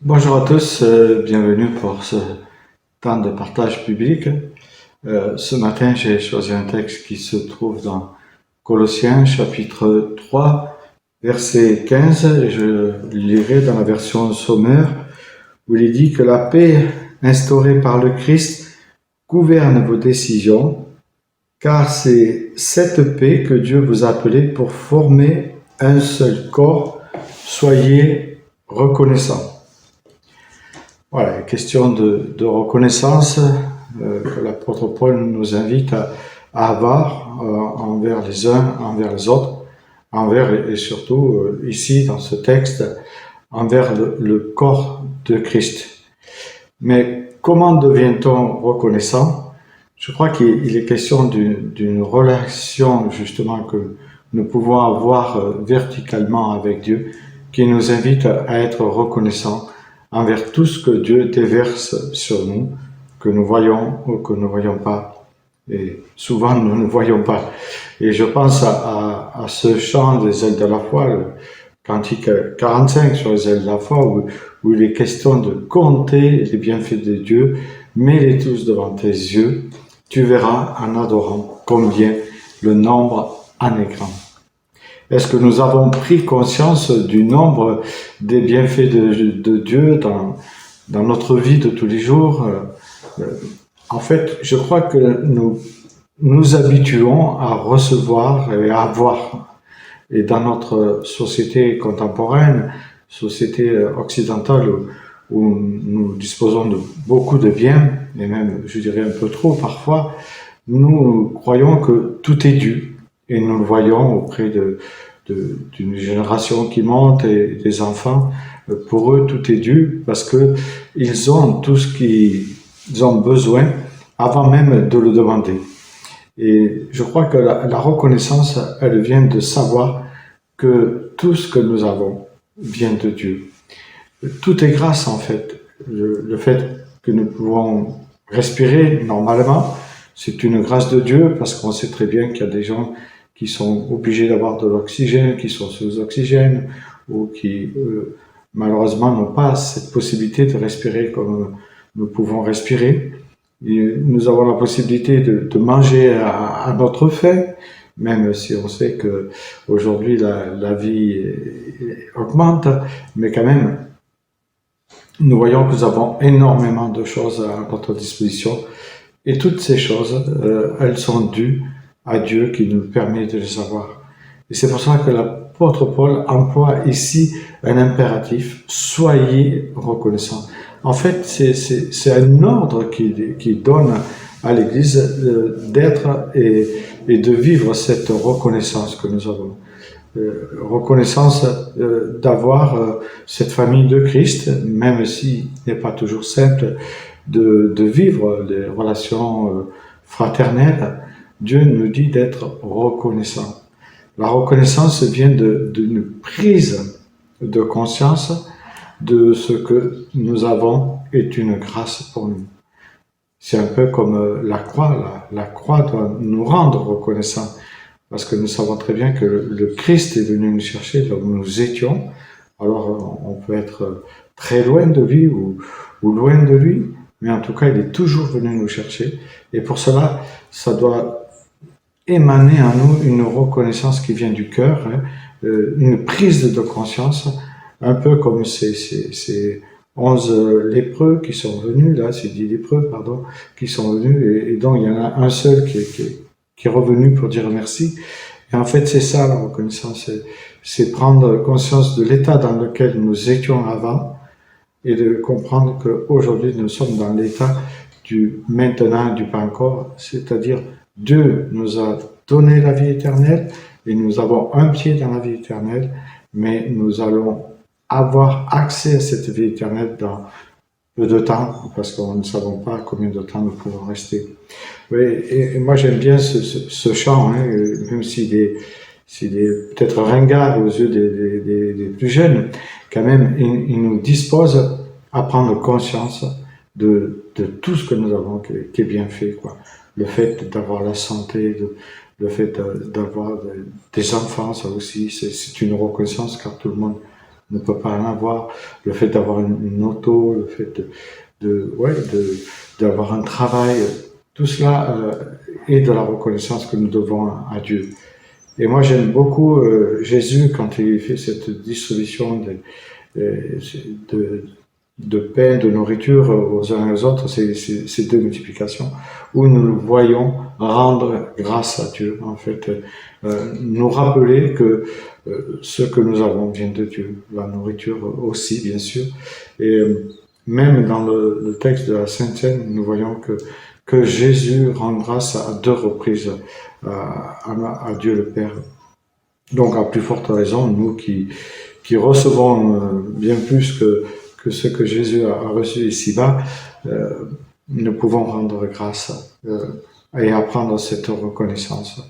Bonjour à tous, bienvenue pour ce temps de partage biblique. Ce matin, j'ai choisi un texte qui se trouve dans Colossiens chapitre 3, verset 15, et je lirai dans la version sommaire, où il est dit que la paix instaurée par le Christ gouverne vos décisions, car c'est cette paix que Dieu vous a appelé pour former un seul corps. Soyez reconnaissants. Voilà, question de reconnaissance que l'apôtre Paul nous invite à avoir envers les uns, envers les autres, envers et surtout ici dans ce texte, envers le corps de Christ. Mais comment devient-on reconnaissant? Je crois qu'il est question d'une relation justement que nous pouvons avoir verticalement avec Dieu, qui nous invite à être reconnaissants envers tout ce que Dieu déverse sur nous, que nous voyons ou que nous ne voyons pas. Et souvent, nous ne voyons pas. Et je pense à ce chant des ailes de la foi, le cantique 45 sur les ailes de la foi, où il est question de compter les bienfaits de Dieu, mets-les tous devant tes yeux, tu verras en adorant combien le nombre en est grand. Est-ce que nous avons pris conscience du nombre des bienfaits de Dieu dans notre vie de tous les jours? En fait, je crois que nous nous habituons à recevoir et à avoir. Et dans notre société contemporaine, société occidentale, où nous disposons de beaucoup de biens, et même, je dirais, un peu trop parfois, nous croyons que tout est dû. Et nous le voyons auprès d'une génération qui monte et des enfants. Pour eux, tout est dû parce que ils ont tout ce qu'ils ont besoin avant même de le demander. Et je crois que la reconnaissance, elle vient de savoir que tout ce que nous avons vient de Dieu. Tout est grâce, en fait. Le fait que nous pouvons respirer normalement, c'est une grâce de Dieu parce qu'on sait très bien qu'il y a des gens qui sont obligés d'avoir de l'oxygène, qui sont sous oxygène, ou qui malheureusement n'ont pas cette possibilité de respirer comme nous pouvons respirer. Et nous avons la possibilité de manger à notre faim, même si on sait que aujourd'hui la vie augmente, mais quand même, nous voyons que nous avons énormément de choses à notre disposition, et toutes ces choses, elles sont dues à Dieu qui nous permet de les avoir. Et c'est pour ça que l'apôtre Paul emploie ici un impératif, soyez reconnaissants. En fait, c'est un ordre qu'il donne à l'Église d'être et de vivre cette reconnaissance que nous avons. Reconnaissance d'avoir cette famille de Christ, même s'il n'est pas toujours simple de vivre les relations fraternelles. Dieu nous dit d'être reconnaissant. La reconnaissance vient d'une prise de conscience de ce que nous avons est une grâce pour nous. C'est un peu comme la croix. La croix doit nous rendre reconnaissants parce que nous savons très bien que le Christ est venu nous chercher là où nous étions. Alors on peut être très loin de lui ou loin de lui, mais en tout cas il est toujours venu nous chercher. Et pour cela, ça doit émaner en nous une reconnaissance qui vient du cœur, une prise de conscience, un peu comme ces 11 lépreux qui sont venus, là, ces 10 lépreux, pardon, qui sont venus, et dont il y en a un seul qui est revenu pour dire merci. Et en fait, c'est ça la reconnaissance, c'est prendre conscience de l'état dans lequel nous étions avant, et de comprendre qu'aujourd'hui nous sommes dans l'état du maintenant, du pas encore, c'est-à-dire Dieu nous a donné la vie éternelle et nous avons un pied dans la vie éternelle, mais nous allons avoir accès à cette vie éternelle dans peu de temps, parce que nous ne savons pas combien de temps nous pouvons rester. Oui, et moi j'aime bien ce chant, hein, même s'il est peut-être ringard aux yeux des plus jeunes, quand même il nous dispose à prendre conscience de tout ce que nous avons qui est bien fait, quoi. Le fait d'avoir la santé, le fait d'avoir des enfants, ça aussi, c'est une reconnaissance car tout le monde ne peut pas en avoir. Le fait d'avoir une auto, le fait d'avoir un travail, tout cela est de la reconnaissance que nous devons à Dieu. Et moi, j'aime beaucoup Jésus quand il fait cette distribution de pain, de nourriture aux uns et aux autres, ces deux multiplications, où nous le voyons rendre grâce à Dieu, en fait, nous rappeler que ce que nous avons vient de Dieu, la nourriture aussi, bien sûr. Et même dans le texte de la Sainte Seine, nous voyons que Jésus rend grâce à deux reprises à Dieu le Père. Donc, à plus forte raison, nous qui recevons bien plus que ce que Jésus a reçu ici-bas, nous pouvons rendre grâce et apprendre cette reconnaissance.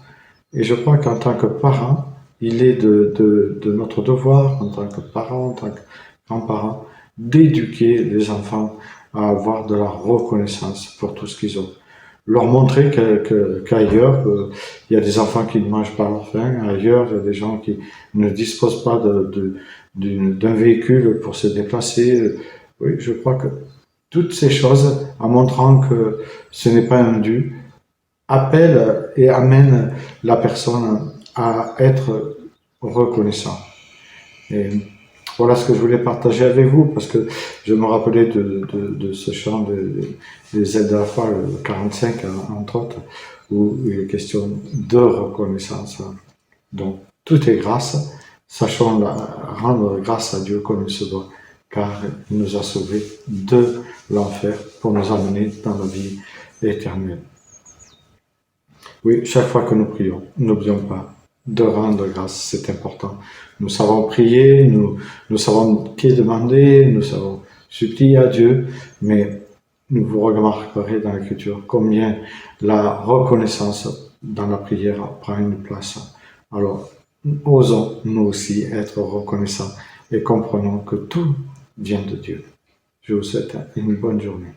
Et je crois qu'en tant que parents, il est de notre devoir, en tant que parents, en tant que grands-parents, d'éduquer les enfants à avoir de la reconnaissance pour tout ce qu'ils ont. Leur montrer qu'ailleurs, il y a des enfants qui ne mangent pas leur faim, ailleurs, il y a des gens qui ne disposent pas d'un véhicule pour se déplacer. Oui, je crois que toutes ces choses, en montrant que ce n'est pas un dû, appellent et amènent la personne à être reconnaissant. Et voilà ce que je voulais partager avec vous, parce que je me rappelais de ce chant des ailes de la foi, le 45, entre autres, où il est question de reconnaissance. Donc, tout est grâce. Sachons rendre grâce à Dieu comme il se doit, car il nous a sauvés de l'enfer pour nous amener dans la vie éternelle. Oui, chaque fois que nous prions, n'oublions pas de rendre grâce, c'est important. Nous savons prier, nous savons qui demander, nous savons supplier à Dieu, mais vous remarquerez dans l'Écriture combien la reconnaissance dans la prière prend une place. Alors, osons nous aussi être reconnaissants et comprenons que tout vient de Dieu. Je vous souhaite une bonne journée.